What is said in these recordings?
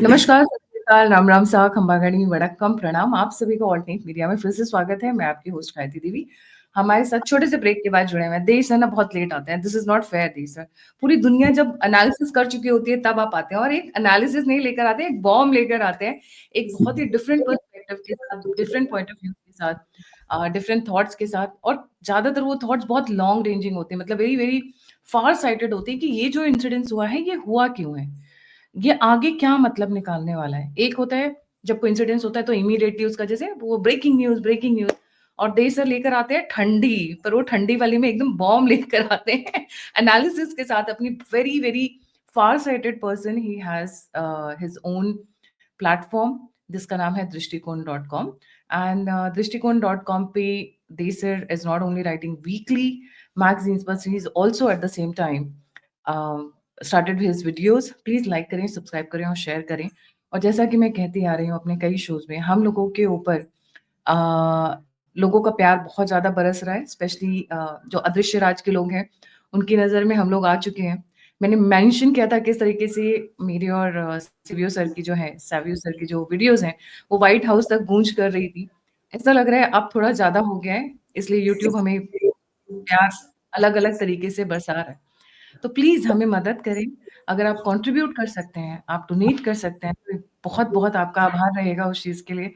नमस्कार, सत श्री अकाल, राम राम सा, खंबागणी, वड़क्कम, प्रणाम। आप सभी को ऑल्टरनेट मीडिया में फिर से स्वागत है। मैं आपकी होस्ट गायत्री देवी। हमारे साथ छोटे से ब्रेक के बाद जुड़े हुए हैं। देश सर ना बहुत लेट आते हैं। दिस इज नॉट फेयर देश सर। पूरी दुनिया जब एनालिसिस कर चुकी होती है तब आप आते हैं और एक एनालिसिस नहीं लेकर आते हैं, एक बॉम्ब लेकर आते हैं। एक बहुत ही डिफरेंट पर्सपेक्टिव के साथ, डिफरेंट पॉइंट ऑफ व्यू के साथ, डिफरेंट थॉट्स के साथ, और ज्यादातर वो थॉट्स बहुत लॉन्ग रेंजिंग होते हैं, मतलब वेरी वेरी फार साइटेड होते हैं कि ये जो इंसिडेंस हुआ है ये हुआ क्यों है, ये आगे क्या मतलब निकालने वाला है। एक होता है जब कोइंसिडेंस होता है तो इमीडिएटली उसका जैसे वो ब्रेकिंग न्यूज, और देश सर लेकर आते हैं ठंडी, पर वो ठंडी वाली में एकदम बॉम्ब लेकर आते हैं एनालिसिस के साथ। अपनी very very far sighted person, he has his own platform जिसका नाम है दृष्टिकोण.com। एंड दृष्टिकोण.com पे देसर is not only writing weekly magazines but he is also at the same time started his videos. Please like करें, सब्सक्राइब करें और शेयर करें। और जैसा कि मैं कहती आ रही हूँ अपने कई शोज में, हम लोगों के ऊपर लोगों का प्यार बहुत ज्यादा बरस रहा है, स्पेशली जो अदृश्य राज के लोग हैं उनकी नजर में हम लोग आ चुके हैं। मैंने मेंशन किया था किस तरीके से मेरे और सैवियो सर की जो वीडियोस हैं वो व्हाइट हाउस तक गूंज कर रही थी। ऐसा लग रहा है अब थोड़ा ज्यादा हो गया है, इसलिए यूट्यूब हमें प्यार अलग अलग तरीके से बरसा रहा है। तो प्लीज हमें मदद करें। अगर आप कंट्रीब्यूट कर सकते हैं, आप डोनेट कर सकते हैं, तो बहुत बहुत आपका आभार रहेगा उस चीज के लिए।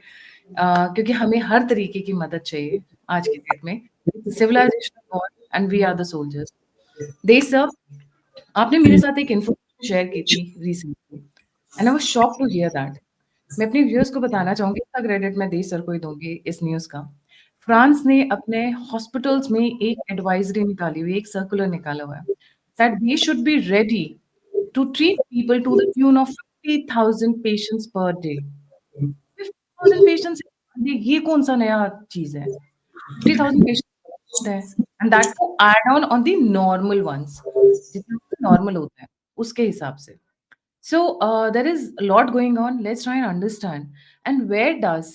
क्योंकि हमें हर तरीके की मदद चाहिए आज की डेट में। Civilisation war and we are the soldiers. देश सर, आपने मेरे साथ एक इन्फॉर्मेशन शेयर की थी recently and I was shocked to hear that. मैं अपने व्यूअर्स को बताना चाहूंगी, इसका क्रेडिट मैं देश सर को ही दूंगी इस न्यूज का। फ्रांस ने अपने हॉस्पिटल्स में एक एडवाइजरी निकाली हुई, एक सर्कुलर निकाला हुआ है that they should be ready to treat people to the tune of 50,000 patients per day. 50,000 patients, ये कौन सा नया चीज है? 50,000 पेशेंट्स है and that to add on the normal ones, जितना नॉर्मल होता है उसके हिसाब से। So there is a lot going on. Let's try and understand. And where does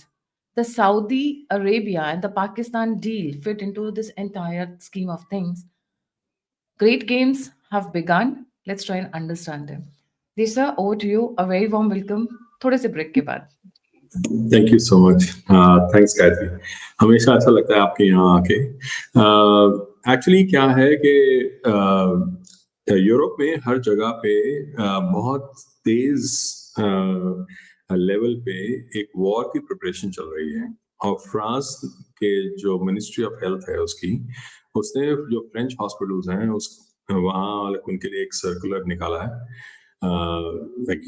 the Saudi Arabia and the Pakistan deal fit into this entire scheme of things? Great games have begun. Let's try and understand them. Disa, over to you. A very warm welcome. थोड़े से break के बाद। Thank you so much. Thanks Gayatri, हमेशा अच्छा लगता है आपके यहाँ आके। एक्चुअली क्या है कि यूरोप में हर जगह पे बहुत तेज लेवल पे एक वॉर की प्रिपरेशन चल रही है, और फ्रांस के जो मिनिस्ट्री ऑफ हेल्थ है उसने जो फ्रेंच हॉस्पिटल्स हैं वहाँ उनके लिए एक सर्कुलर निकाला है,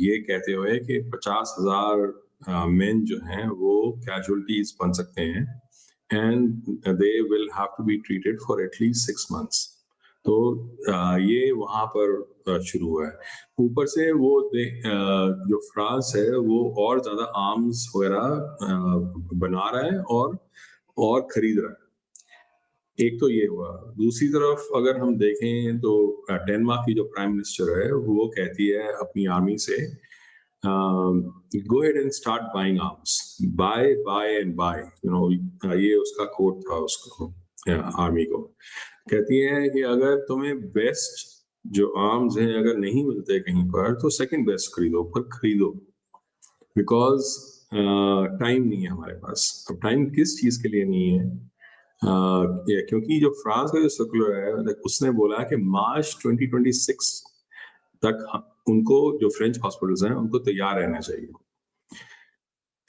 ये कहते हुए कि 50,000 मेन जो हैं वो कैजुअलिटीज बन सकते हैं and they will have to be treated for at least 6 months। तो ये वहाँ पर शुरू हुआ है। ऊपर से वो जो फ्रांस है वो और ज्यादा आर्म्स वगैरह बना रहा है और खरीद रहा है। एक तो ये हुआ। दूसरी तरफ अगर हम देखें तो डेनमार्क की जो प्राइम मिनिस्टर है वो कहती है अपनी आर्मी से, go ahead and start buying arms, buy and buy, ये उसका कोट था उसको आर्मी को। कहती है कि अगर तुम्हें बेस्ट जो आर्म्स हैं अगर नहीं मिलते कहीं पर तो सेकंड बेस्ट खरीदो, पर खरीदो, बिकॉज टाइम नहीं है हमारे पास। अब टाइम किस चीज के लिए नहीं है? क्योंकि जो फ्रांस का जो सर्कुलर है उसने बोला कि मार्च 2026 तक उनको जो फ्रेंच हॉस्पिटल्स हैं उनको तैयार रहना चाहिए।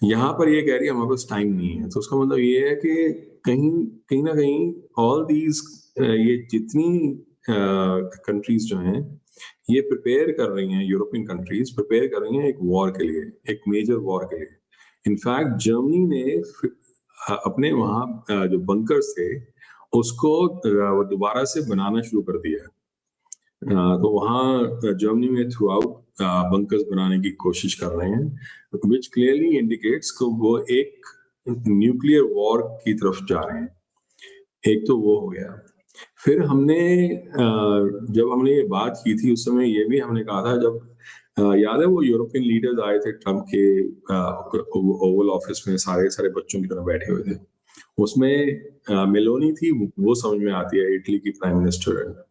यहाँ पर ये कह रही है हमारे पास टाइम नहीं है, तो उसका मतलब ये है कि कहीं ना कहीं ऑल दीज ये जितनी कंट्रीज जो हैं ये प्रिपेयर कर रही हैं, यूरोपियन कंट्रीज प्रिपेयर कर रही हैं एक वॉर के लिए, एक मेजर वॉर के लिए। इनफैक्ट जर्मनी ने अपने वहाँ जो बंकर्स थे उसको दोबारा से बनाना शुरू कर दिया। तो वहाँ जर्मनी में थ्रू आउट बंकर्स बनाने की कोशिश कर रहे हैं, विच क्लियरली इंडिकेट्स को वो एक न्यूक्लियर वॉर की तरफ जा रहे हैं। एक तो वो हो गया। फिर हमने जब हमने ये बात की थी उस समय ये भी हमने कहा था, जब याद है वो यूरोपियन लीडर्स आए थे ट्रम्प के ओवल ऑफिस में, सारे बच्चों की तरह बैठे हुए थे, उसमें मेलोनी थी, वो समझ में आती है, इटली की प्राइम मिनिस्टर।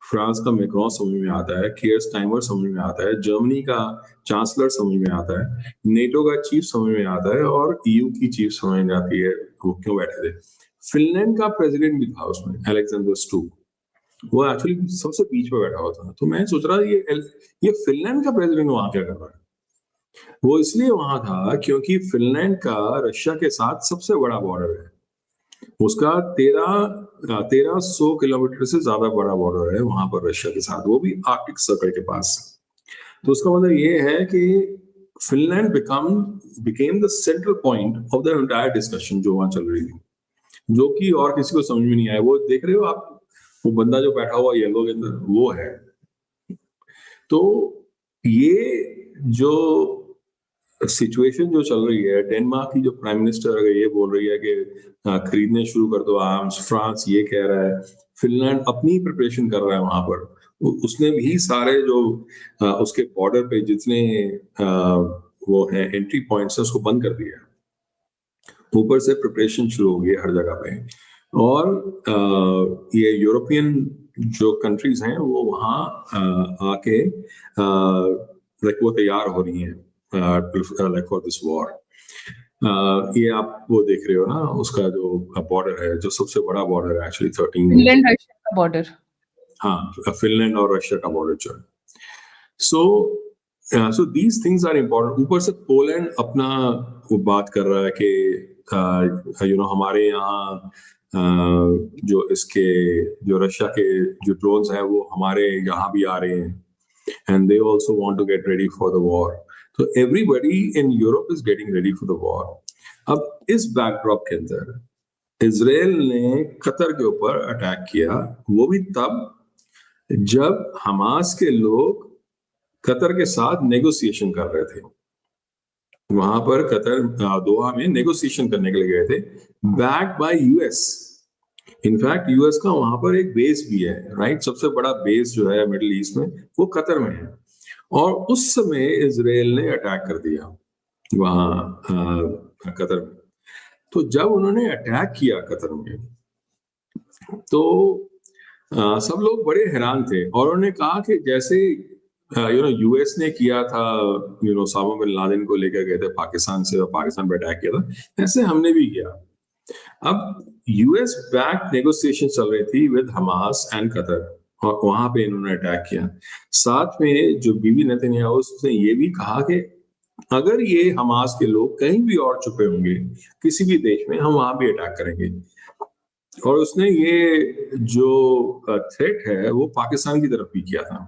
फ्रांस का मैक्रोन समझ में आता है, कियर स्टाइमर समझ में आता है, जर्मनी का चांसलर समझ में आता है, नेटो का चीफ समझ में आता है और ईयू की चीफ समझ में आती है वो क्यों बैठे थे। फिनलैंड का प्रेसिडेंट भी था उसमें, अलेक्जेंडर स्टूप, वो एक्चुअली सबसे बीच में बैठा हुआ था। तो मैं सोच रहा ये फिनलैंड का प्रेसिडेंट वहां क्या कर रहा है। वो इसलिए वहां था क्योंकि फिनलैंड का रशिया के साथ सबसे बड़ा बॉर्डर है, उसका 1300 किलोमीटर से ज्यादा बड़ा बॉर्डर है वहां पर रशिया के साथ, वो भी आर्कटिक सर्कल के पास। तो उसका मतलब ये है कि Finland became the central point of the entire discussion जो वहां चल रही थी, जो कि और किसी को समझ में नहीं आया। वो देख रहे हो आप, वो बंदा जो बैठा हुआ येलो के अंदर वो है। तो ये जो सिचुएशन जो चल रही है, डेनमार्क की जो प्राइम मिनिस्टर अगर ये बोल रही है कि खरीदने शुरू कर दो आर्म्स, फ्रांस ये कह रहा है, फिनलैंड अपनी प्रिपरेशन कर रहा है वहां पर, उसने भी सारे जो उसके बॉर्डर पे जितने वो है एंट्री पॉइंट्स है उसको बंद कर दिया, ऊपर से प्रिपरेशन शुरू हो गई हर जगह पे। और ये यूरोपियन जो कंट्रीज हैं वो वहाँ आके लाइक वो तैयार हो रही हैं लाइक फॉर दिस वॉर। ये आप वो देख रहे हो ना, उसका जो बॉर्डर है, जो सबसे बड़ा बॉर्डर है एक्चुअली 13। फिनलैंड रशिया का बॉर्डर। हाँ, फिनलैंड और रशिया का बॉर्डर जो है। So these things are important. ऊपर से पोलैंड अपना वो बात कर रहा है कि हमारे यहाँ जो इसके जो रशिया के जो ड्रोन्स हैं वो हमारे यहाँ भी आ रहे हैं, and they also want to get ready for the war. So everybody in Europe is getting ready for the war. अब इस बैकड्रॉप के अंदर इजराइल ने कतर के ऊपर अटैक किया, वो भी तब जब हमास के लोग कतर के साथ नेगोशिएशन कर रहे थे। वहां पर कतर दोहा में नेगोशिएशन करने के लिए गए थे, backed by US. In fact US का वहां पर एक बेस भी है, राइट, सबसे बड़ा बेस जो है मिडिल ईस्ट में वो कतर में है। और उस समय इजराइल ने अटैक कर दिया वहां कतर में। तो जब उन्होंने अटैक किया कतर में तो सब लोग बड़े हैरान थे और उन्होंने कहा कि जैसे यूएस ने किया था, ओसामा बिन लादेन को लेकर गए थे पाकिस्तान से और पाकिस्तान पर अटैक किया था, ऐसे हमने भी किया। अब यूएस बैक नेगोशिएशन चल रही थी विद हमास एंड कतर और वहां पे इन्होंने अटैक किया। साथ में जो बीबी नेतन्याहू उसने ये भी कहा कि अगर ये हमास के लोग कहीं भी और छुपे होंगे किसी भी देश में, हम वहां भी अटैक करेंगे। और उसने ये जो थ्रेट है वो पाकिस्तान की तरफ भी किया था।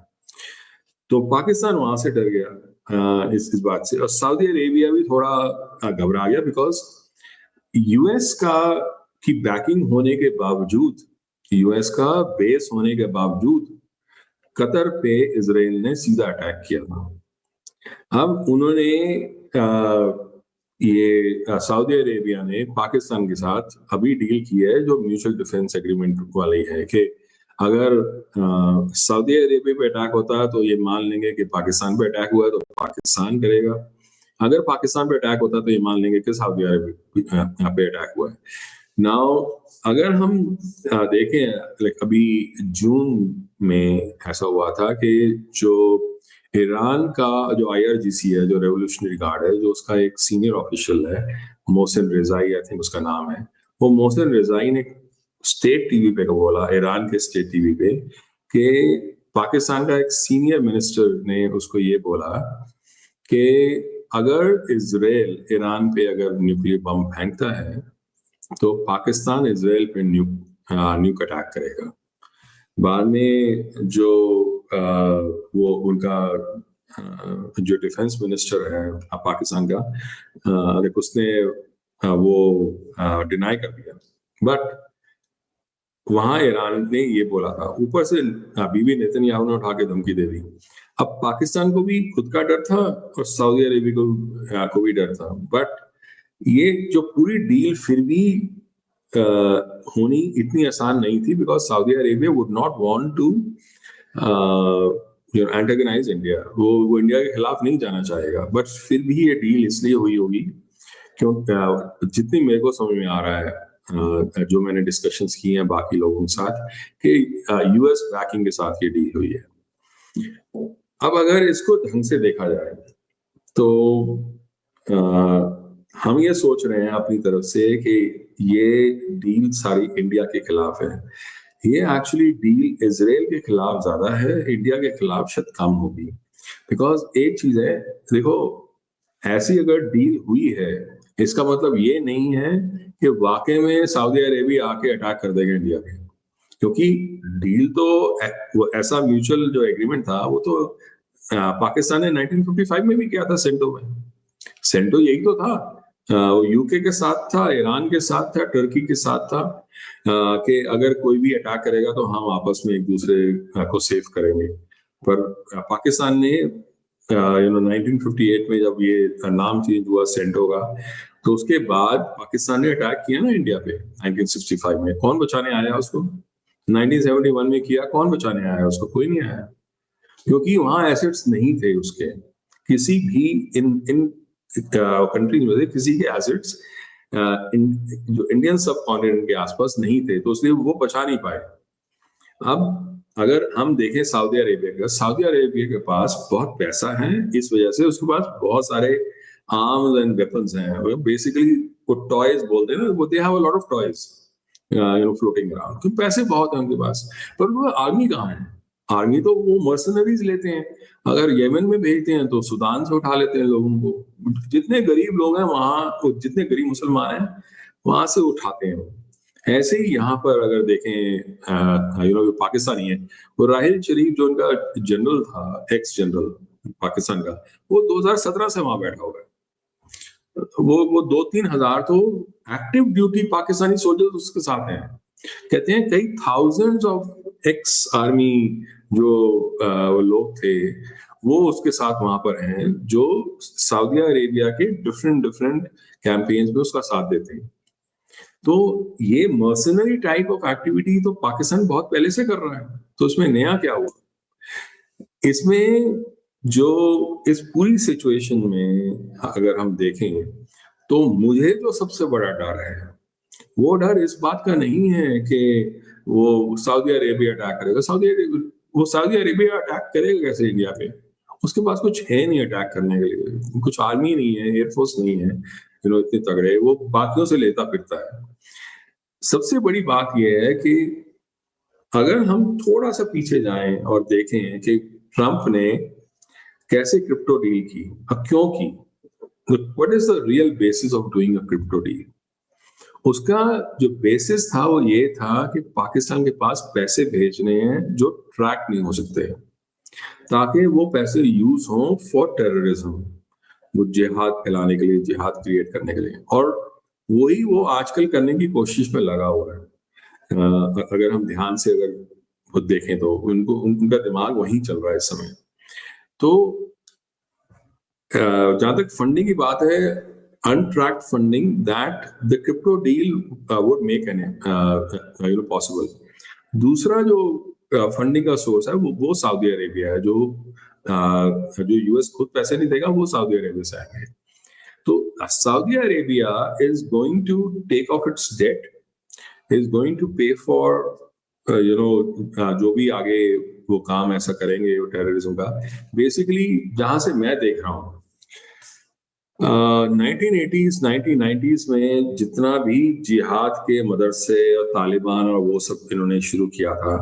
तो पाकिस्तान वहां से डर गया इस बात से, और सऊदी अरेबिया भी थोड़ा घबरा गया, बिकॉज यूएस का की बैकिंग होने के बावजूद, यूएस का बेस होने के बावजूद कतर पे इजराइल ने सीधा अटैक किया था। अब उन्होंने ये सऊदी अरेबिया ने पाकिस्तान के साथ अभी डील की है जो म्यूचुअल डिफेंस एग्रीमेंट वाली है कि अगर सऊदी अरेबिया पे अटैक होता है तो ये मान लेंगे कि पाकिस्तान पे अटैक हुआ है तो पाकिस्तान करेगा, अगर पाकिस्तान पे अटैक होता है तो ये मान लेंगे कि सऊदी अरेबिया पे अटैक हुआ है। नाउ अगर हम देखें लाइक अभी जून में ऐसा हुआ था कि जो ईरान का जो आईआरजीसी है, जो रेवोल्यूशनरी गार्ड है, जो उसका एक सीनियर ऑफिशियल है मोहसिन रिजाई, आई थिंक उसका नाम है, वो मोहसिन रिजाई ने स्टेट टीवी पे बोला, ईरान के स्टेट टीवी पे, कि पाकिस्तान का एक सीनियर मिनिस्टर ने उसको ये बोला कि अगर इजराइल ईरान पे अगर न्यूक्लियर बम फेंकता है तो पाकिस्तान इजराइल पे न्यूक अटैक करेगा। बाद में जो वो उनका जो डिफेंस मिनिस्टर है पाकिस्तान का, उसने वो डिनाई कर दिया, बट वहां ईरान ने ये बोला था। ऊपर से बीबी नेतन्याहू ने उठा के धमकी दे दी। अब पाकिस्तान को भी खुद का डर था और सऊदी अरेबिया को भी डर था, बट ये जो पूरी डील फिर भी होनी इतनी आसान नहीं थी, because Saudi Arabia would not want to antagonise India. वो इंडिया के खिलाफ नहीं जाना चाहेगा, बट फिर भी ये डील इसलिए हुई होगी क्योंकि जितनी मेरे को समझ में आ रहा है जो मैंने डिस्कशंस की हैं बाकी लोगों के साथ कि यूएस बैकिंग के साथ ये डील हुई है। अब अगर इसको ढंग से देखा जाए तो हम ये सोच रहे हैं अपनी तरफ से कि ये डील सारी इंडिया के खिलाफ है। ये एक्चुअली डील इजराइल के खिलाफ ज्यादा है, इंडिया के खिलाफ शायद कम होगी। बिकॉज एक चीज है, देखो, ऐसी अगर डील हुई है इसका मतलब ये नहीं है कि वाकई में सऊदी अरेबिया आके अटैक कर देगा इंडिया पे, क्योंकि डील तो वो ऐसा म्यूचुअल जो एग्रीमेंट था वो तो पाकिस्तान ने 1955 में भी किया था सेंटो में। सेंटो यही तो था, यूके के साथ था, ईरान के साथ था, टर्की के साथ था, कि अगर कोई भी अटैक करेगा तो हम आपस में एक दूसरे को सेफ करेंगे। पर पाकिस्तान ने 1958 में जब ये नाम चेंज हुआ सेंटो का, तो उसके बाद पाकिस्तान ने अटैक किया ना इंडिया पे 1965 में। कौन बचाने आया उसको? 1971 में किया, कौन बचाने आया उसको? कोई नहीं आया, क्योंकि वहां एसेट्स नहीं थे उसके। किसी भी इन इन कंट्रीज में से किसी के एसेट्स जो इंडियन सब कॉन्टिनेंट के आसपास नहीं थे, तो इसलिए वो बचा नहीं पाए। अब अगर हम देखें सऊदी अरेबिया का, सऊदी अरेबिया के पास बहुत पैसा है, इस वजह से उसके पास बहुत सारे आर्म्स एंड वेपन्स हैं। बेसिकली वो टॉयज बोलते हैं ना, वो दे have a lot of toys floating around, क्योंकि पैसे बहुत हैं उनके पास। पर वो आर्मी कहाँ है? आर्मी तो वो मर्सनरीज लेते हैं, अगर यमन में भेजते हैं तो सूडान से उठा लेते हैं लोगों को। जितने गरीब लोग हैं वहां, जितने गरीब मुसलमान हैं वहां से उठाते हैं वो। ऐसे ही यहाँ पर अगर देखें, पाकिस्तानी है, वो राहिल शरीफ जो उनका जनरल था, एक्स जनरल पाकिस्तान का, वो 2017 से वहां बैठा हुआ है। वो 2-3 हजार तो एक्टिव ड्यूटी पाकिस्तानी सोल्जर्स उसके साथ हैं। कहते हैं कई थाउजेंड्स ऑफ एक्स आर्मी जो लोग थे वो उसके साथ वहां पर हैं, जो सऊदी अरेबिया के डिफरेंट डिफरेंट कैंपेन्स में उसका साथ देते हैं। तो ये मर्सनरी टाइप ऑफ एक्टिविटी तो पाकिस्तान बहुत पहले से कर रहा है, तो उसमें नया क्या हुआ? इसमें जो इस पूरी सिचुएशन में अगर हम देखें तो मुझे जो सबसे बड़ा डर है वो डर इस बात का नहीं है कि वो सऊदी अरेबिया अटैक करेगा। सऊदी अरेबिया अटैक करेगा कैसे इंडिया पे? उसके पास कुछ है नहीं अटैक करने के लिए, कुछ आर्मी नहीं है, एयरफोर्स नहीं है, इतने तगड़े। वो बाकियों से लेता फिरता है। सबसे बड़ी बात यह है कि अगर हम थोड़ा सा पीछे जाएं और देखें कि ट्रंप ने कैसे क्रिप्टो डील की, क्यों की, what is the real basis of doing a crypto deal? उसका जो बेसिस था वो ये था कि पाकिस्तान के पास पैसे भेजने हैं जो ट्रैक नहीं हो सकते, ताकि वो पैसे यूज हों फॉर टेररिज्म, वो जिहाद फैलाने के लिए, जिहाद क्रिएट करने के लिए। और वही वो आजकल करने की कोशिश में लगा हुआ है। अगर हम ध्यान से अगर खुद देखें तो उनका दिमाग वहीं चल रहा है इस समय। तो जहां तक फंडिंग की बात है, untracked funding that the crypto deal would make possible. दूसरा जो फंडिंग का सोर्स है वो सऊदी अरेबिया है, जो यूएस खुद पैसे नहीं देगा, वो सऊदी अरेबिया से आएंगे। तो Saudi Arabia is going to take off its debt, is going to pay for जो भी आगे वो काम ऐसा करेंगे टेररिज्म का। बेसिकली जहां से मैं देख रहा हूँ 1980s 1990s में जितना भी जिहाद के मदरसे और तालिबान और वो सब इन्होंने शुरू किया था,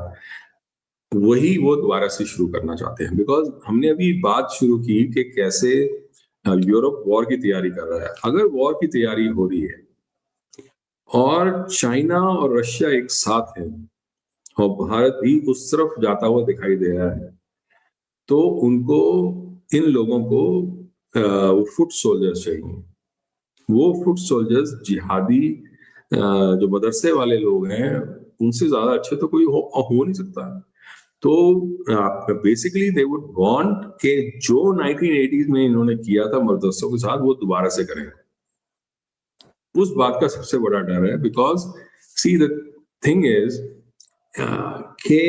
वही वो दोबारा से शुरू करना चाहते हैं। बिकॉज हमने अभी बात शुरू की कि कैसे यूरोप वॉर की तैयारी कर रहा है। अगर वॉर की तैयारी हो रही है और चाइना और रशिया एक साथ हैं और भारत भी उस तरफ जाता हुआ दिखाई दे रहा है, तो उनको, इन लोगों को फुट सोल्जर्स चाहिए। वो फुट सोल्जर्स जिहादी जो मदरसे वाले लोग हैं उनसे ज्यादा अच्छे तो कोई हो नहीं सकता। तो बेसिकली दे वुड वांट कि जो 1980s में इन्होंने किया था मदरसों के साथ वो दोबारा से करें। उस बात का सबसे बड़ा डर है। Because see the thing is के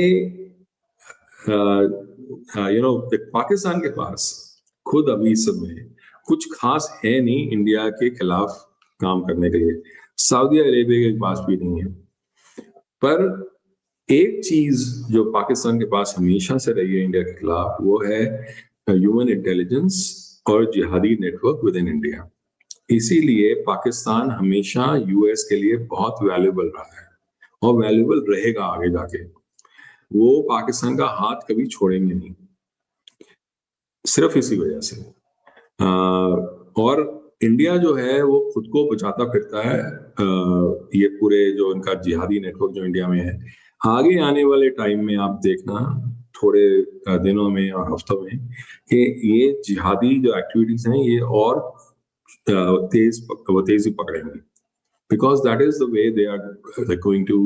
पाकिस्तान के पास खुद अभी इस समय कुछ खास है नहीं इंडिया के खिलाफ काम करने के लिए। सऊदी अरेबिया के पास भी नहीं है। पर एक चीज जो पाकिस्तान के पास हमेशा से रही है इंडिया के खिलाफ, वो है ह्यूमन इंटेलिजेंस और जिहादी नेटवर्क विद इन इंडिया। इसीलिए पाकिस्तान हमेशा यूएस के लिए बहुत वैल्यूबल रहा है और वैल्यूबल रहेगा आगे जाके। वो पाकिस्तान का हाथ कभी छोड़ेंगे नहीं, सिर्फ इसी वजह से। और इंडिया जो है वो खुद को बचाता फिरता है, ये पूरे जो इनका जिहादी नेटवर्क जो इंडिया में है। आगे आने वाले टाइम में आप देखना, थोड़े दिनों में और हफ्तों में, कि ये जिहादी जो एक्टिविटीज हैं ये और तेजी पकड़ेंगे, because that is the way they are going to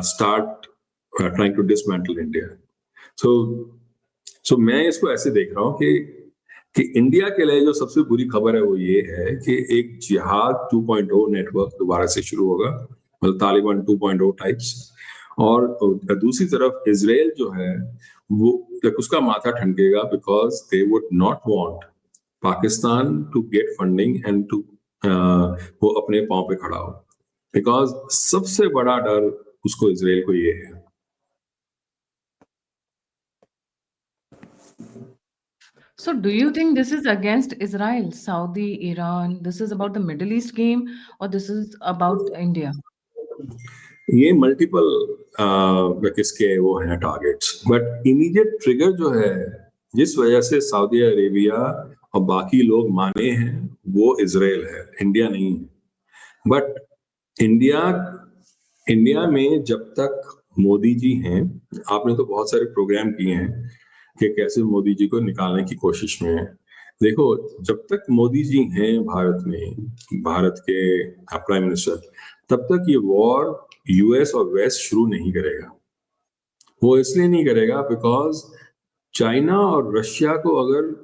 start trying to dismantle India. So मैं इसको ऐसे देख रहा हूँ कि इंडिया के लिए जो सबसे बुरी खबर है वो ये है कि एक जिहाद 2.0 नेटवर्क दोबारा से शुरू होगा, मतलब तालिबान 2.0 टाइप्स। और दूसरी तरफ इजराइल जो है वो उसका माथा ठनकेगा, because they would not want Pakistan to get funding and to वो अपने पांव पे खड़ा हो, बिकॉज सबसे बड़ा डर उसको इजराइल को ये है। So, do you think this is against Israel, Saudi, Iran? This is about the Middle East game, or this is about India? ये मल्टीपल किसके वो हैं टारगेट्स, बट इमीडिएट ट्रिगर जो है जिस वजह से सऊदी अरेबिया और बाकी लोग माने हैं वो इजराइल है, इंडिया नहीं है। बट इंडिया में जब तक मोदी जी हैं, आपने तो बहुत सारे प्रोग्राम किए हैं कि कैसे मोदी जी को निकालने की कोशिश में है। देखो, जब तक मोदी जी हैं भारत में, भारत के प्राइम मिनिस्टर, तब तक ये वॉर यूएस और वेस्ट शुरू नहीं करेगा। वो इसलिए नहीं करेगा बिकॉज चाइना और रशिया को अगर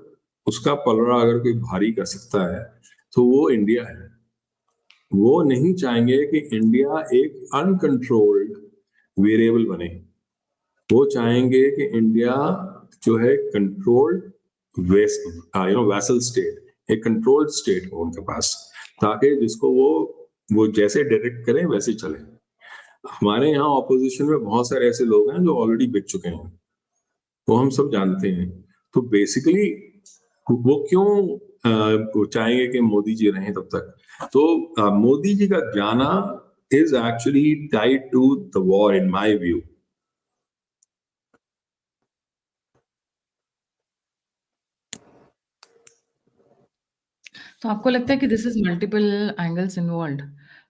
उसका पलड़ा अगर कोई भारी कर सकता है तो वो इंडिया है। वो नहीं चाहेंगे कि इंडिया एक अनकंट्रोल्ड वेरिएबल बने। वो चाहेंगे कि इंडिया जो है कंट्रोल्ड वैसल स्टेट, एक कंट्रोल्ड स्टेट हो उनके पास, ताकि जिसको वो जैसे डायरेक्ट करें वैसे चले। हमारे यहाँ ऑपोजिशन में बहुत सारे ऐसे लोग हैं जो ऑलरेडी बिक चुके हैं, वो हम सब जानते हैं। तो बेसिकली वो क्यों चाहेंगे कि मोदी जी रहें तब तक? तो मोदी जी का जाना is actually tied to the war in my view. तो आपको लगता है कि this is multiple angles involved?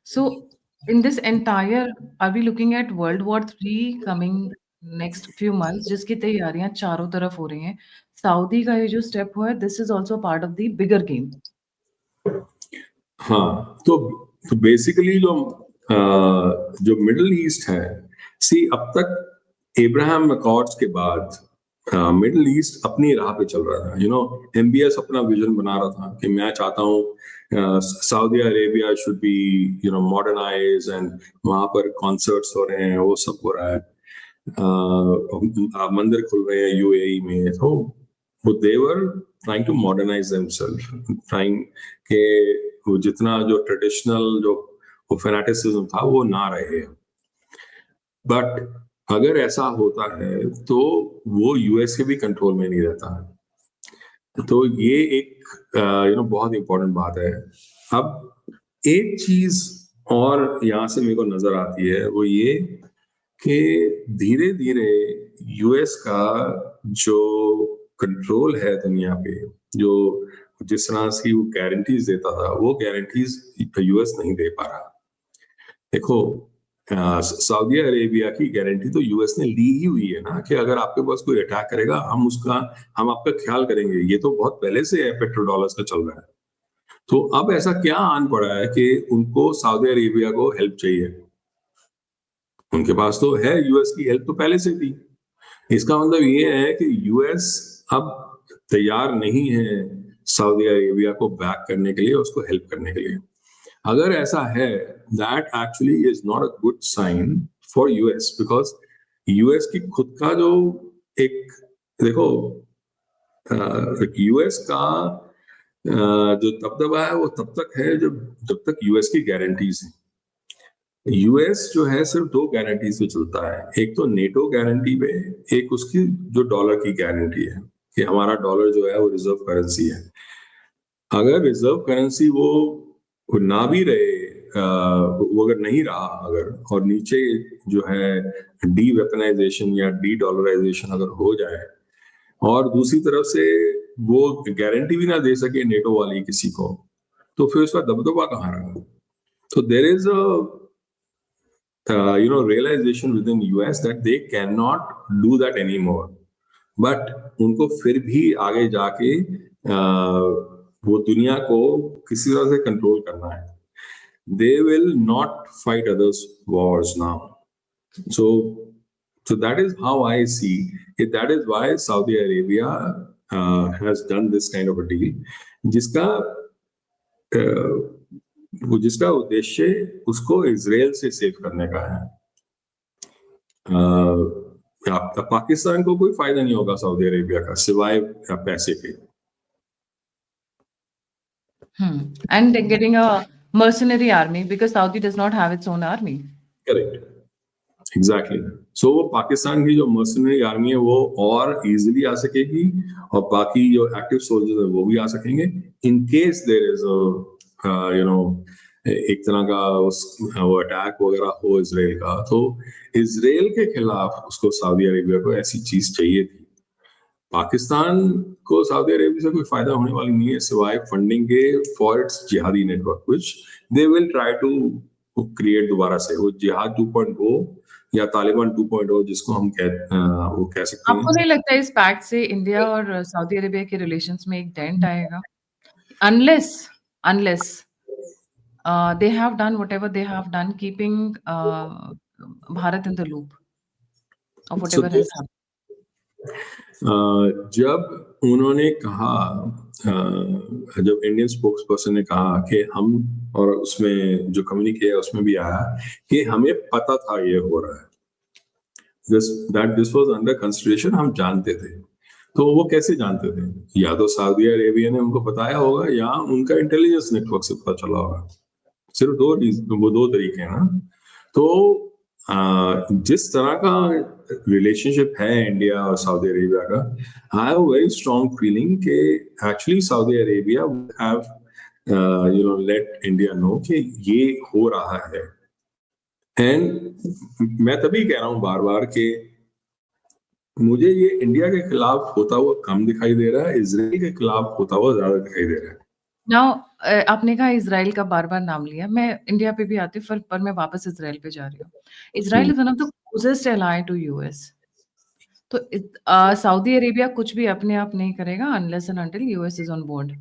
So in this entire, are we looking at world war 3 coming next few months, जिसकी तैयारियां चारों तरफ हो रही हैं? सऊदी का ये जो स्टेप हुआ है, this is also part of the bigger game. हाँ, तो बेसिकली जो मिडिल ईस्ट है, सी अब तक एब्राहम अकॉर्ड्स के बाद मिडिल ईस्ट अपनी राह पे चल रहा था। एमबीएस अपना विजन बना रहा था कि मैं चाहता हूँ Saudi Arabia should be modernise, and वहां पर कॉन्सर्ट्स हो रहे हैं, वो सब हो रहा है, मंदिर खुल रहे हैं यूएई में। तो they were trying to modernize themselves, trying के वो जितना जो ट्रेडिशनल जो फैनेटिसिज्म था वो ना रहे। बट अगर ऐसा होता है तो वो यूएस के भी कंट्रोल में नहीं रहता। तो ये एक बहुत इंपॉर्टेंट बात है। अब एक चीज और यहाँ से मेरे को नजर आती है, वो ये कि धीरे धीरे यूएस का जो कंट्रोल है दुनिया पे, जो जिस तरह से वो गारंटीज देता था, वो गारंटीज यूएस नहीं दे पा रहा। देखो, सऊदी अरेबिया की गारंटी तो यूएस ने ली ही हुई है ना, कि अगर आपके पास कोई अटैक करेगा हम आपका ख्याल करेंगे। ये तो बहुत पहले से है, पेट्रो डॉलर्स का चल रहा है। तो अब ऐसा क्या आन पड़ा है कि उनको सऊदी अरेबिया को हेल्प चाहिए? उनके पास तो है, यूएस की हेल्प तो पहले से थी। इसका मतलब ये है कि यूएस अब तैयार नहीं है सऊदी अरेबिया को बैक करने के लिए, उसको हेल्प करने के लिए। अगर ऐसा है, that actually is not a good sign for US, because US की खुद का जो एक, देखो, यूएस का जो दबदबा है वो तब तक है जब तक यूएस की गारंटीज हैं। यूएस जो है सिर्फ 2 गारंटी से चलता है, एक तो नेटो गारंटी पे, एक उसकी जो डॉलर की गारंटी है कि हमारा डॉलर जो है वो रिजर्व करेंसी है। अगर रिजर्व करेंसी वो ना भी रहे, वो अगर नहीं रहा अगर, और नीचे जो है डी वेपनाइजेशन या डी डॉलराइजेशन अगर हो जाए, और दूसरी तरफ से वो गारंटी भी ना दे सके नेटो वाली किसी को, तो फिर उसका दबदबा कहाँ रहा? तो there is a realization within US that they cannot do that anymore. But उनको फिर भी आगे जाके वो दुनिया को किसी तरह से कंट्रोल करना है. They will not fight others' wars now. So, so that is how I see it. That is why Saudi Arabia has done this kind of a deal, जिसका जिसका उद्देश्य उसको इजराइल से सेव करने का है. पाकिस्तान को कोई फायदा नहीं होगा सऊदी अरेबिया का सिवाय पैसे के. And getting a mercenary army because Saudi does not have its own army. Correct. Exactly. So वो पाकिस्तान की जो मर्सनरी आर्मी है वो और इजीली आ सकेगी, और बाकी जो एक्टिव सोल्जर्स है वो भी आ सकेंगे इन केस देयर इज एक तरह का वो अटैक वगैरह हो इसराइल का. तो इसराइल के खिलाफ उसको सऊदी अरेबिया को ऐसी चीज चाहिए थी. पाकिस्तान को सऊदी अरेबिया से कोई फायदा होने वाली नहीं है सिवाय फंडिंग के फॉर इट्स जिहादी network, which they will try to create दोबारा से. वो जिहाद 2.0 या तालिबान 2.0 जिसको हम वो कह सकते हैं. आपको नहीं लगता इस पैक्ट से इंडिया और सऊदी अरेबिया के रिलेशंस में एक डेंट आएगा? Unless they have done whatever they have done, keeping Bharat in the loop of whatever has happened. जब उन्होंने कहा, जब इंडियन स्पोक्स पर्सन ने कहा कि हम, और उसमें जो कम्युनिके है उसमें भी आया कि हमें पता था ये हो रहा है, दिस वाज अंडर कंसिडरेशन, हम जानते थे. तो वो कैसे जानते थे? या तो सऊदी अरेबिया ने उनको बताया होगा या उनका इंटेलिजेंस नेटवर्क से पता चला होगा. सिर्फ दो तरीके हैं ना. तो जिस तरह का रिलेशनशिप है इंडिया और सऊदी अरेबिया का, I have very strong feeling कि actually Saudi Arabia have let India know कि ये हो रहा है. एंड मैं तभी कह रहा हूं बार बार कि मुझे ये इंडिया के खिलाफ होता हुआ कम दिखाई दे रहा है, इजराइल के खिलाफ होता हुआ ज्यादा दिखाई दे रहा है. नाउ आपने कहा इजराइल का बार-बार नाम लिया, मैं इंडिया पे भी आती हूँ पर मैं वापस इजराइल पे जा रही हूँ. Israel is one of the closest ally to US. तो सऊदी अरेबिया कुछ भी अपने आप नहीं करेगा unless and until US is on board.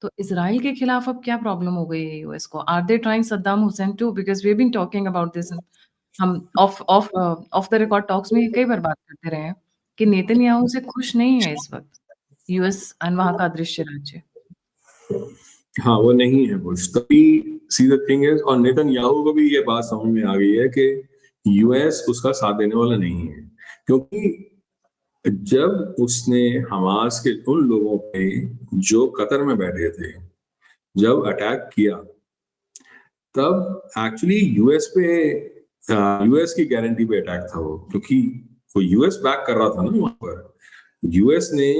तो इजराइल के खिलाफ अब क्या प्रॉब्लम हो गई है यूएस को? Are they trying Saddam Hussein to? Because we have been talking about this. हम ऑफ द रिकॉर्ड टॉक्स में कई बार बात करते रहे हैं कि नेतन्याहू से खुश नहीं है इस वक्त यूएस और वहां का अदृश्य राज्य. हाँ, वो नहीं है खुश. तभी सी द थिंग इज, और नेतन्याहू को भी ये बात समझ में आ गई है कि यूएस उसका साथ देने वाला नहीं है. क्योंकि जब उसने हमास के उन लोगों पे जो कतर में बैठे थे जब अटैक किया, तब एक्चुअली यूएस की गारंटी पे अटैक था वो, क्योंकि वो यूएस बैक कर रहा था ना वहां पर. यूएस ने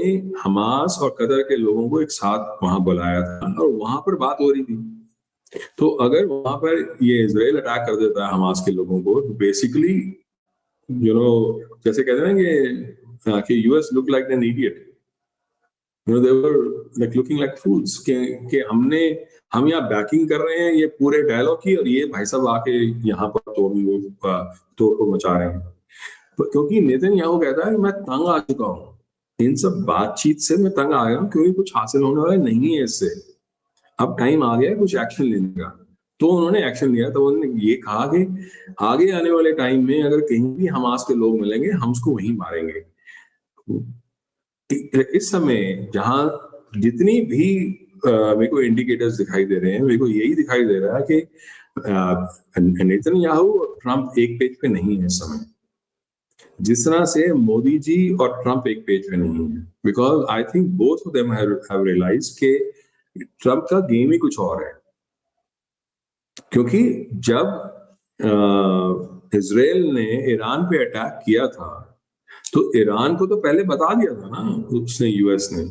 हमास और कतर के लोगों को एक साथ वहां बुलाया था और वहां पर बात हो रही थी. तो अगर वहां पर ये इजराइल अटैक कर देता है हमास के लोगों को, तो बेसिकली जैसे कहते हैं कि US look like an idiot. They were like looking like fools कि हम यहाँ बैकिंग कर रहे हैं ये पूरे डायलॉग की, और ये भाई साहब आके यहाँ पर तोड़ मचा रहे हैं. क्योंकि नेतन्याहू कहता है कि मैं तंग आ चुका हूँ इन सब बातचीत से, मैं तंग आ गया हूँ क्योंकि कुछ हासिल होने वाला नहीं है इससे. अब टाइम आ गया है कुछ एक्शन लेने का. तो उन्होंने एक्शन लिया. तो उन्होंने ये कहा कि आगे आने वाले टाइम में अगर कहीं भी हमास के लोग मिलेंगे हम उसको वहीं मारेंगे. इस समय जहां जितनी भी मेरे को इंडिकेटर्स दिखाई दे रहे हैं, मेरे को यही दिखाई दे रहा है कि नेतन्याहू और ट्रंप एक पेज पे नहीं है इस समय, जिस तरह से मोदी जी और ट्रंप एक पेज पे नहीं है. Because I think both of them have realised कि ट्रंप का गेम ही कुछ और है. क्योंकि जब इसराइल ने ईरान पे अटैक किया था, तो ईरान को तो पहले बता दिया था ना उसने, यूएस ने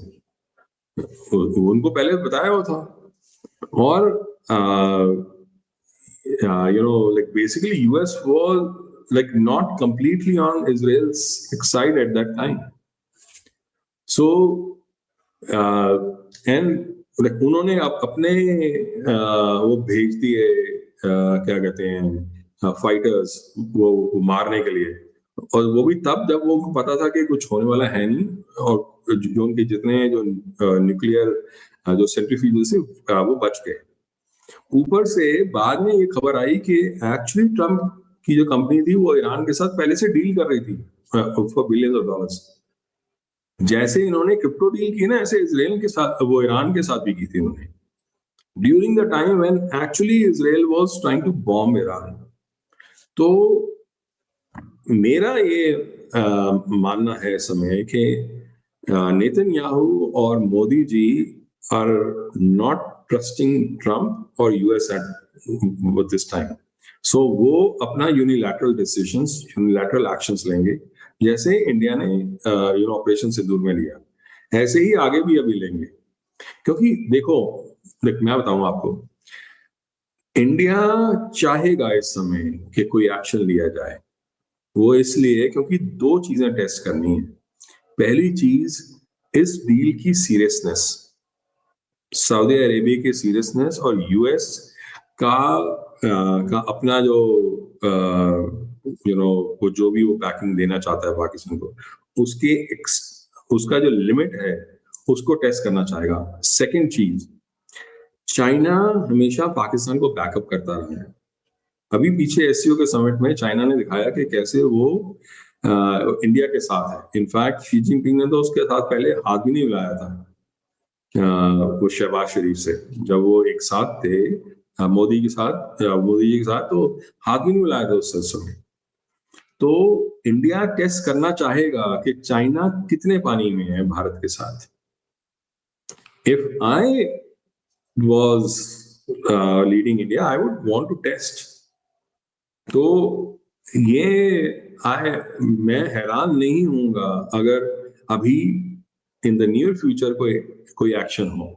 उनको पहले बताया हुआ था। और like basically US was like not completely on Israel's side at that time. So and like उन्होंने अपने वो भेज दिए, क्या कहते हैं, फाइटर्स वो मारने के लिए, और वो भी तब जब वो पता था कि कुछ होने वाला है नहीं, और जो उनके जितने जो न्यूक्लियर जो सेंट्रीफ्यूज से वो बच गए। ऊपर से बाद में ये खबर आई कि एक्चुअली ट्रम्प की जो कंपनी थी वो ईरान के साथ पहले से डील कर रही थी फॉर बिलियंस ऑफ डॉलर्स। जैसे इन्होंने क्रिप्टो डील की ना, ऐसे इसराइल के साथ, वो ईरान के साथ भी की थी उन्होंने, during the time when actually Israel was trying to bomb Iran. तो मेरा ये मानना है इस समय कि नेतन्याहू और Modi ji are not trusting Trump और यूएस एट दिस टाइम। सो वो अपना यूनिलैटरल डिसीजंस, यूनिलैटरल एक्शंस लेंगे, जैसे इंडिया ने ऑपरेशन सिंदूर में लिया, ऐसे ही आगे भी अभी लेंगे। क्योंकि देखो, मैं बताऊं आपको, इंडिया चाहेगा इस समय कि कोई एक्शन लिया जाए, वो इसलिए क्योंकि दो चीजें टेस्ट करनी है। पहली चीज, इस डील की सीरियसनेस, सऊदी अरेबिया की सीरियसनेस, और यूएस का अपना जो वो जो भी वो पैकिंग देना चाहता है पाकिस्तान को, उसका जो लिमिट है उसको टेस्ट करना चाहेगा। सेकंड चीज, चाइना हमेशा पाकिस्तान को बैकअप करता रहा है। अभी पीछे एससीओ के समिट में चाइना ने दिखाया कि कैसे वो इंडिया के साथ है। इनफैक्ट शी जिनपिंग ने तो उसके साथ पहले हाथ भी नहीं मिलाया था, वो शहबाज शरीफ से, जब वो एक साथ थे मोदी जी के साथ, तो हाथ भी नहीं मिलाया था उस समय। तो इंडिया टेस्ट करना चाहेगा कि चाइना कितने पानी में है भारत के साथ। If I was leading India, I would want to test. तो ये मैं हैरान नहीं हूंगा अगर अभी इन द नियर फ्यूचर कोई एक्शन हो।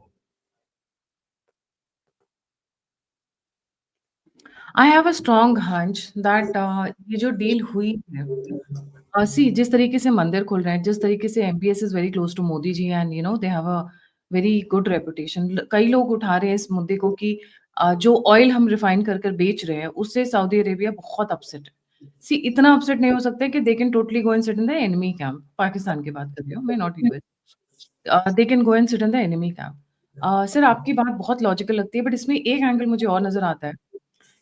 I have a strong hunch that ये जो डील हुई है, सी जिस तरीके से मंदिर खुल रहे हैं, जिस तरीके से MBS is very close to Modi ji and they have a very good reputation. कई लोग उठा रहे हैं इस मुद्दे को कि जो ऑयल हम रिफाइन कर कर बेच रहे हैं उससे सऊदी अरेबिया बहुत अपसेट है। सी इतना अपसेट नहीं हो सकता है कि they can totally go and sit in the enemy camp. Pakistan की बात कर रही हूँ मैं, not US. They can go and sit in the enemy camp. Sir आपकी बात बहुत लॉजिकल लगती है, बट इसमें एक एंगल मुझे और नजर आता है।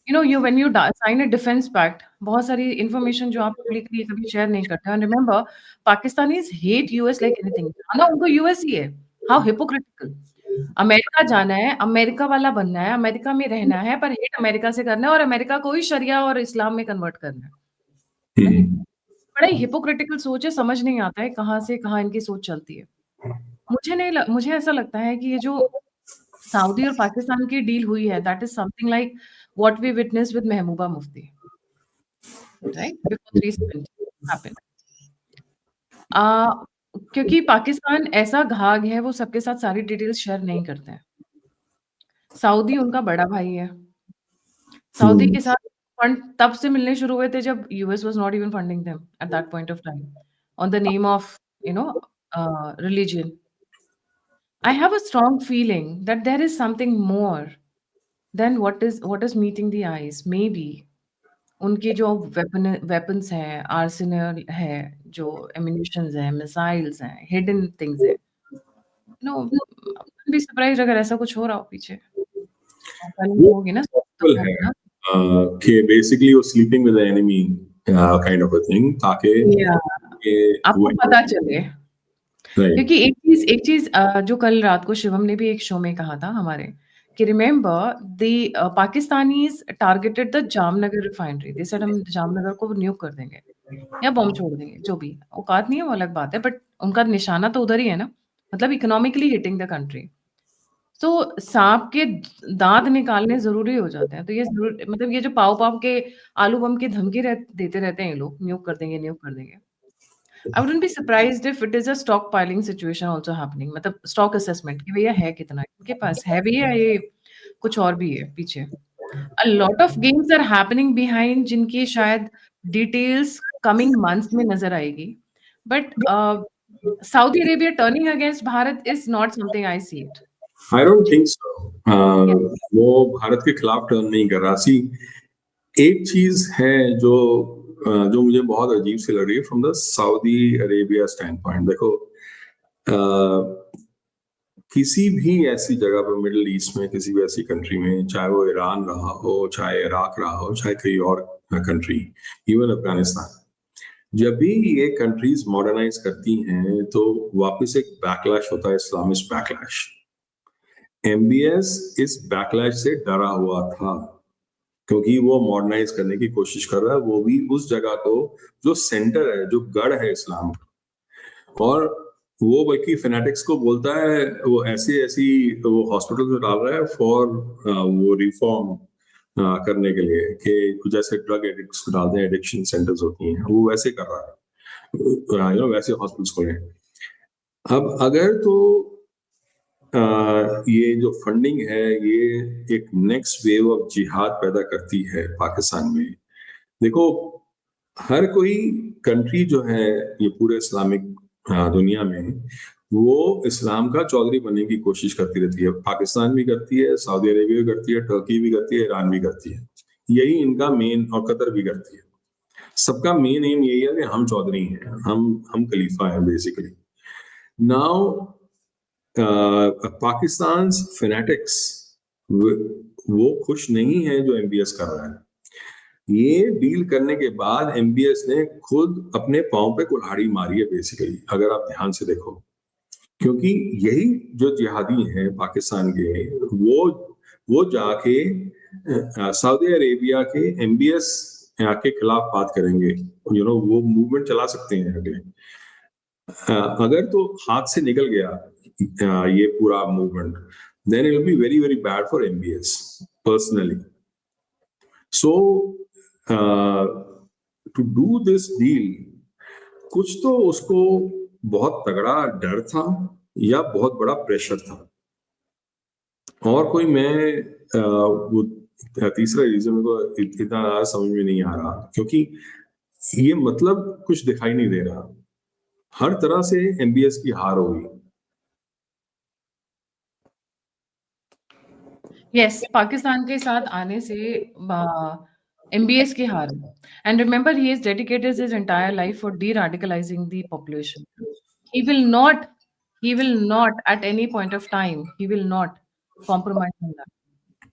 You when you sign a defence pact, बहुत सारी इन्फॉर्मेशन जो आप पब्लिकली कभी शेयर नहीं करते हैं। Remember, Pakistanis hate US like anything. जाना उनको यूएस ही है। How hypocritical. अमेरिका जाना है, अमेरिका वाला बनना है, अमेरिका में रहना है, पर हेट अमेरिका से करना है और अमेरिका को ही शरिया और इस्लाम में कन्वर्ट करना है। राइट? बड़ा ही हिपोक्रिटिकल सोच है, समझ नहीं आता है कहाँ से कहाँ इनकी सोच चलती है। मुझे ऐसा लगता है कि ये जो सऊदी और पाकिस्तान की डील हुई है, that is something like what we witnessed with Mehbooba Mufti, right? Before 370 happened. Uh, क्योंकि पाकिस्तान ऐसा घाघ है, वो सबके साथ सारी डिटेल्स शेयर नहीं करते हैं। सऊदी उनका बड़ा भाई है। सऊदी के साथ फंड तब से मिलने शुरू हुए थे जब US was not even funding them at that point of time on the name of you know religion. I have a strong feeling that there is something more than what is meeting the eyes. Maybe उनके जो weapons हैं, Arsenal है, जो ammunitions हैं, missiles हैं, hidden things हैं। Be surprised अगर ऐसा कुछ हो रहा हो पीछे। प्लानिंग वो तो होगी ना, तब पॉसिबल है, होगी ना। कि बेसिकली वो sleeping with the enemy kind of a thing, ताकि या वो आपको पता चले। राइट। क्योंकि एक चीज़ जो कल रात को शिवम ने भी एक शो में कहा था हमारे, कि remember the Pakistanis targeted the Jamnagar refinery. They said हम जामनगर को न्यूक कर देंगे या बम छोड़ देंगे, जो भी। औकात नहीं है वो अलग बात है, बट उनका निशाना तो उधर ही है ना, मतलब इकोनॉमिकली हिटिंग द कंट्री। तो सांप के दांत निकालने जरूरी हो जाते हैं, तो ये जरूर मतलब ये जो पाव के आलू बम की धमकी देते रहते हैं ये लोग, न्यूक कर देंगे न्यूक कर देंगे। I wouldn't be surprised if it is a stockpiling situation also happening, मतलब स्टॉक असेसमेंट कि भैया है कितना इनके पास, है भी है ये कुछ और भी है पीछे। A lot of games are happening behind जिनकी शायद डिटेल्स कमिंग मंथ्स में नजर आएगी, but Saudi Arabia turning against Bharat is not something I see it. I don't think so. Yeah. वो भारत के खिलाफ टर्न नहीं कर रहा। सी, एक चीज है जो मुझे बहुत अजीब सी लग रही है from the Saudi Arabia stand point. देखो, किसी भी ऐसी जगह पर मिडिल ईस्ट में, किसी भी ऐसी कंट्री में, चाहे वो ईरान रहा हो, चाहे इराक रहा हो, चाहे कोई और कंट्री, इवन अफगानिस्तान, जब भी ये कंट्रीज मॉडर्नाइज करती हैं तो वापस एक बैकलैश होता है, इस्लामिस्ट बैकलैश। एमबीएस इस बैकलैश से डरा हुआ था क्योंकि वो मॉडर्नाइज करने की कोशिश कर रहा है, वो भी उस जगह को जो सेंटर है, जो गढ़ है इस्लाम का। और वो बल्कि फेनेटिक्स को बोलता है, वो ऐसी ऐसी वो हॉस्पिटल में डाल रहा है फॉर वो रिफॉर्म करने के लिए, कि कुछ ऐसे ड्रग एडिक्ट्स को डालते हैं, एडिक्शन सेंटर्स होती हैं, वो वैसे कर रहा है, वैसे हॉस्पिटल्स खोले। अब अगर तो ये जो फंडिंग है ये एक नेक्स्ट वेव ऑफ जिहाद पैदा करती है पाकिस्तान में। देखो, हर कोई कंट्री जो है ये पूरे इस्लामिक दुनिया में, वो इस्लाम का चौधरी बनने की कोशिश करती रहती है। पाकिस्तान भी करती है, सऊदी अरेबिया भी करती है, टर्की भी करती है, ईरान भी करती है। यही इनका मेन, और कतर भी करती है। सबका मेन एम यही है कि हम चौधरी हैं, हम खलीफा हैं बेसिकली। नाउ पाकिस्तान फेनेटिक्स वो खुश नहीं है जो एमबीएस कर रहा है। ये डील करने के बाद एमबीएस ने खुद अपने पांव पे कुल्हाड़ी मारी है बेसिकली, अगर आप ध्यान से देखो। क्योंकि यही जो जिहादी हैं पाकिस्तान के, वो जाके सऊदी अरेबिया के एमबीएस के खिलाफ बात करेंगे, वो मूवमेंट चला सकते हैं आगे। अगर तो हाथ से निकल गया ये पूरा movement, then it will be very very bad for MBS personally. So to do this deal, कुछ तो उसको बहुत तगड़ा डर था या बहुत बड़ा प्रेशर था, और कोई मैं वो तीसरा रीजन मेरे को इतना समझ में नहीं आ रहा, क्योंकि ये मतलब कुछ दिखाई नहीं दे रहा। हर तरह से एमबीएस की हार होगी। यस, पाकिस्तान के साथ आने से एमबीएस की हार है। And remember, he is dedicated his entire life for deradicalising the population. He will not at any point of time, he will not compromise on that.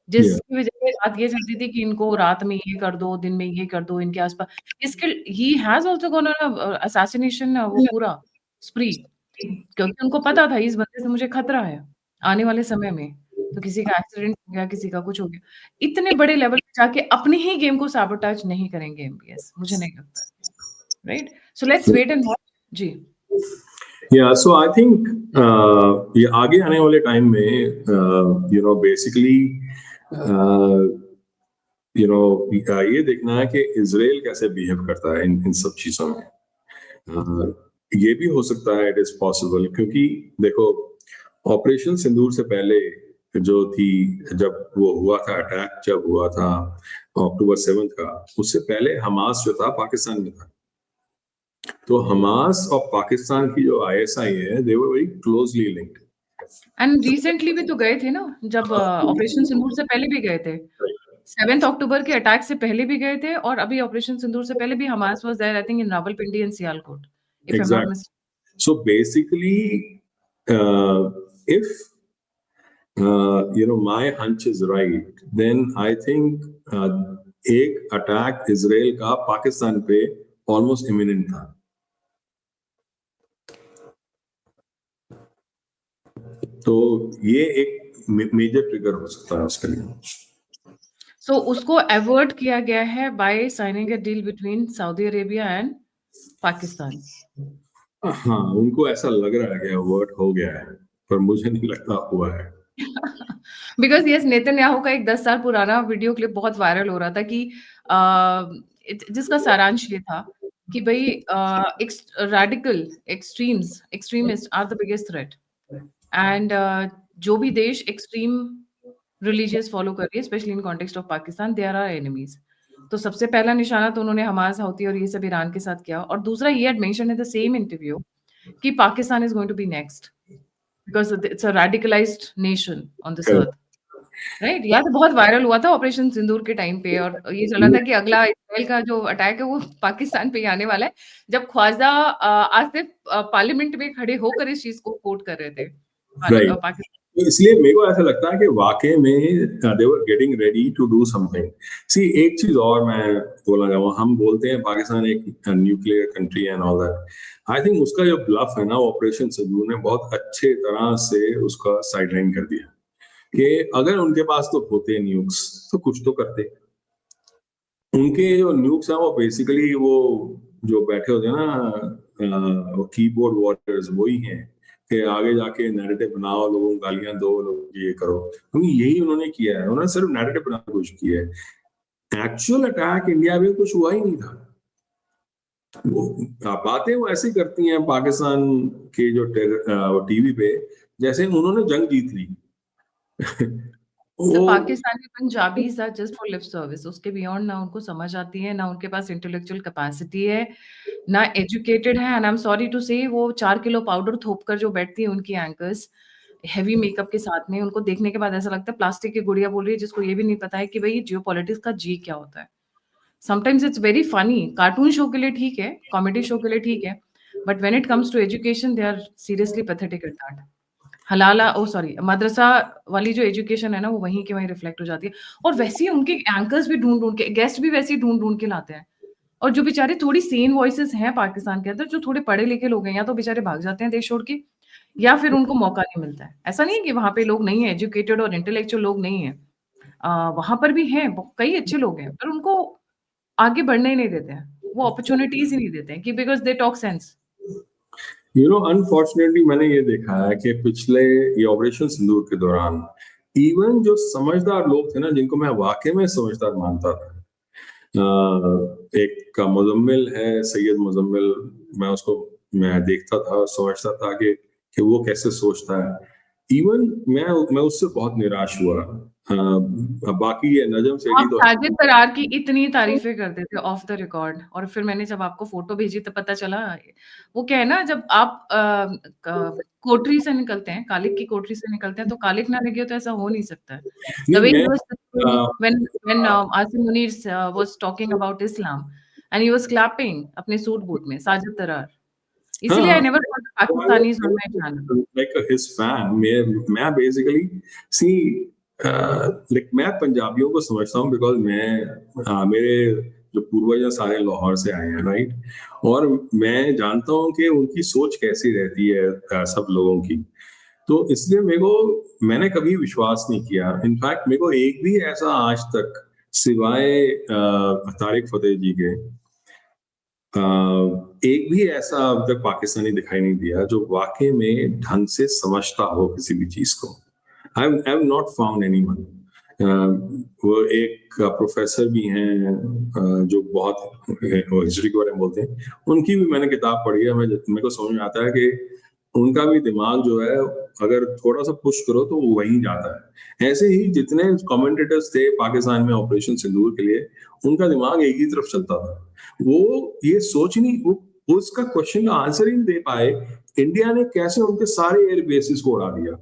जिसकी वजह से बात ये चलती थी कि इनको रात में ये कर दो, दिन में ये कर दो, इनके आसपास इसके he has also gone on assassination वो पूरा स्प्री, क्योंकि उनको पता था इस बंदे से मुझे खतरा है आने वाले समय में। तो किसी का एक्सीडेंट हो गया, किसी का कुछ हो गया, इतने बड़े लेवल पे जाके अपनी ही गेम को सैबोटाज नहीं करेंगे एमबीएस, मुझे नहीं लगता है, right? So let's wait and watch. जी, सो आई थिंक ये आगे आने वाले टाइम में बेसिकली ये देखना है कि इजराइल कैसे बिहेव करता है इन सब चीजों में। ये भी हो सकता है, इट इज पॉसिबल, क्योंकि देखो, ऑपरेशन सिंदूर से पहले जो थी, जब वो हुआ था अटैक, जब हुआ था अक्टूबर 7 का, उससे पहले हमास जो था पाकिस्तान में था। तो हमास और पाकिस्तान की जो आईएसआई है, they were very closely linked. And recently भी तो गए थे ना, जब ऑपरेशन सिंदूर से पहले भी गए थे, 7 अक्टूबर के अटैक से पहले भी गए थे, और अभी ऑपरेशन सिंदूर से पहले भी Hamas was there, I think in Rawalpindi and Sialkot, if I am not mistaken. So basically, if my hunch is right, then I think एक अटैक इजराइल का पाकिस्तान पे ऑलमोस्ट इमिनेंट था। तो ये एक मेजर ट्रिगर हो सकता है उसके लिए। सो उसको अवॉइड किया गया है by signing a deal between Saudi Arabia and Pakistan. हाँ, उनको ऐसा लग रहा है कि अवॉइड हो गया है, पर मुझे नहीं लगता हुआ है। बिकॉज़ येस, नेतन्याहू का एक 10 साल पुराना वीडियो क्लिप बहुत वायरल हो रहा था कि जिसका सारांश ये था कि भई radical extremist are the biggest threat and जो भी देश एक्सट्रीम रिलीजियस फॉलो कर रही है, especially in context of Pakistan, they are our enemies. तो सबसे पहला निशाना तो उन्होंने हमास, हौती और ये सब ईरान के साथ किया, और दूसरा ये had mentioned in the same interview कि Pakistan is going to be next because it's a radicalised nation on this earth. Right, या तो बहुत वायरल हुआ था ऑपरेशन सिंदूर के टाइम पे, और ये चला था कि अगला इसराइल का जो अटैक है वो पाकिस्तान पे ही आने वाला है, जब ख्वाजा आसिफ पार्लियामेंट में खड़े होकर इस चीज को कोट कर रहे थे राइट। पाकिस्तान। तो इसलिए मेरे को ऐसा लगता है कि वाकई में they were getting ready to do something. See, एक चीज और मैं बोलना चाहूँगा, हम बोलते हैं पाकिस्तान एक nuclear country and all that. I think उसका जो ब्लफ है ना, ऑपरेशन सिंदूर ने बहुत अच्छे तरह से उसका साइडलाइन कर दिया कि अगर उनके पास तो होते न्यूक्स तो कुछ तो करते। उनके जो न्यूक्स हैं वो बेसिकली वो जो बैठे होते हैं ना, वो कीबोर्ड वॉरियर्स वही हैं कि आगे जाके नैरेटिव बनाओ, लोगों को गालियां दो, लोग ये करो, क्योंकि यही उन्होंने किया है। उन्होंने सिर्फ नैरेटिव बनाने की कोशिश की है। एक्चुअल अटैक इंडिया में कुछ हुआ ही नहीं था। वो बातें वो ऐसी करती हैं पाकिस्तान के जो टीवी पे, जैसे उन्होंने जंग जीत ली। द वो Pakistani Punjabis are just for lip service, उसके बियॉन्ड ना उनको समझ आती है, ना उनके पास इंटेलेक्चुअल कैपेसिटी है, ना एजुकेटेड है। And I am sorry to say, वो 4 किलो पाउडर थोप कर जो बैठती है उनकी एंकर्स हेवी मेकअप के साथ में, उनको देखने के बाद ऐसा लगता है प्लास्टिक की गुड़िया बोल रही है, जिसको ये भी नहीं पता है कि भाई जियोपॉलिटिक्स का जी क्या होता है। Sometimes it's very funny, cartoon show के लिए ठीक है, कॉमेडी शो के लिए ठीक है, but when it comes to education they are seriously pathetic at that. हलाला ओ सॉरी मदरसा वाली जो एजुकेशन है ना, वो वहीं के वहीं रिफ्लेक्ट हो जाती है। और वैसे ही उनके एंकर्स भी ढूंढ-ढूंढ के, गेस्ट भी वैसे ही ढूंढ-ढूंढ के लाते हैं। और जो बेचारे थोड़ी सेन वॉइसेस हैं पाकिस्तान के अंदर, जो थोड़े पढ़े-लिखे लोग हैं, या तो बेचारे भाग जाते हैं देश छोड़ के, या फिर उनको मौका नहीं मिलता है। ऐसा नहीं है कि वहाँ पे लोग नहीं हैं, एजुकेटेड और इंटेलेक्चुअल लोग नहीं हैं। वहाँ पर भी हैं, ब कई अच्छे लोग हैं, पर उनको आगे बढ़ने ही नहीं देते हैं। वो अपॉर्च्युनिटीज़ ही नहीं देते हैं कि because they talk sense. Unfortunately मैंने ये देखा है कि पिछले ये ऑपरेशन सिंदूर के दौरान इवन जो समझदार लोग थे ना, जिनको मैं वाकई में समझदार मानता था, एक का मुजम्मिल है, सैयद मुजम्मिल, मैं उसको मैं देखता था, समझता था कि वो कैसे सोचता है। इवन मैं उससे बहुत निराश हुआ। बाकी ये नजम सेठी आप तो साजिद तरार की इतनी तारीफ़ें करते थे ऑफ द रिकॉर्ड, और फिर मैंने जब आपको फ़ोटो भेजी तो पता चला, वो क्या है ना, जब आप कोठरी से निकलते हैं, कालिक की कोठरी से निकलते हैं, तो कालिक ना लगे हो तो ऐसा हो नहीं सकता है। द नहीं, वे मैं he was when Asim Munir was talking about Islam and he was clapping अपने सूट-बूट में, साजिद तरार। इसीलिए आई हाँ, never got the Pakistanis on my channel. Like his fan. मैं बेसिकली सी, लाइक मैं पंजाबियों को समझता हूँ बिकॉज मेरे जो पूर्वज हैं सारे लाहौर से आए हैं, राइट। और मैं जानता हूँ कि उनकी सोच कैसी रहती है, सब लोगों की। तो इसलिए मैंने कभी विश्वास नहीं किया। इनफैक्ट मेरे को एक भी ऐसा आज तक, सिवाय तारिक फतेह जी के, एक भी ऐसा अब तक पाकिस्तानी दिखाई नहीं दिया जो वाकई में ढंग से समझता हो किसी भी चीज को। I have not found anyone. वो एक प्रोफेसर भी हैं, जो बहुत हिस्ट्री के बारे में बोलते हैं। उनकी भी मैंने किताब पढ़ी है। मेरे को समझ में आता है कि उनका भी दिमाग जो है, अगर थोड़ा सा पुश करो तो वो वहीं जाता है। ऐसे ही जितने कमेंटेटर्स थे पाकिस्तान में ऑपरेशन सिंदूर के लिए, उनका दिमाग एक ही तरफ चलता था। वो ये सोच नहीं, वो उसका क्वेश्चन का आंसर ही नहीं दे पाए। इंडिया ने कैसे उनके सारे एयर बेसिस को उड़ा दिया,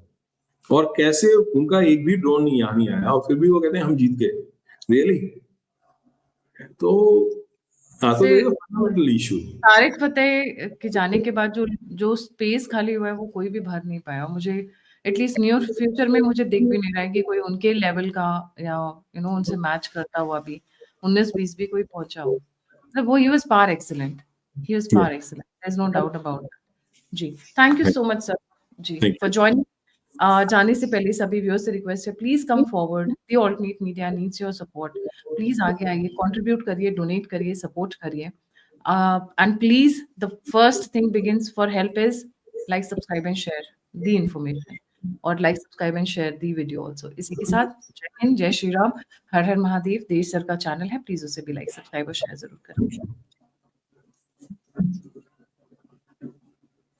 और कैसे उनका एक भी ड्रोन नहीं यहाँ नहीं आया, और फिर भी वो कहते हैं हम जीत गए। रियली? तो हाँ, तो से फंडामेंटल इशू। तारिक फ़तेह के जाने के बाद जो जो स्पेस खाली हुआ है, वो कोई भी भर नहीं पाया। मुझे एटलीस्ट नियर फ्यूचर में मुझे दिख भी नहीं रहा है कि कोई उनके लेवल का, या उनसे मैच करता हुआ भी 19-20 भी कोई पहुँचा हो। मतलब वो he was par excellent, he was par excellent, there is no doubt about that. जी, thank you so much sir, जी, थैंक फॉर जॉइनिंग। जाने से पहले सभी व्यूअर्स से रिक्वेस्ट है, please come forward, the alternate media needs your support. Please आगे आइए, कंट्रीब्यूट करिए, डोनेट करिए, सपोर्ट करिए। And please, the first thing begins for help is like, subscribe and share the information. और like, subscribe and share the video also. इसी के साथ जय हिंद, जय श्री राम, हर हर महादेव। देश सर का चैनल है, प्लीज उसे भी लाइक, सब्सक्राइब और शेयर जरूर करें।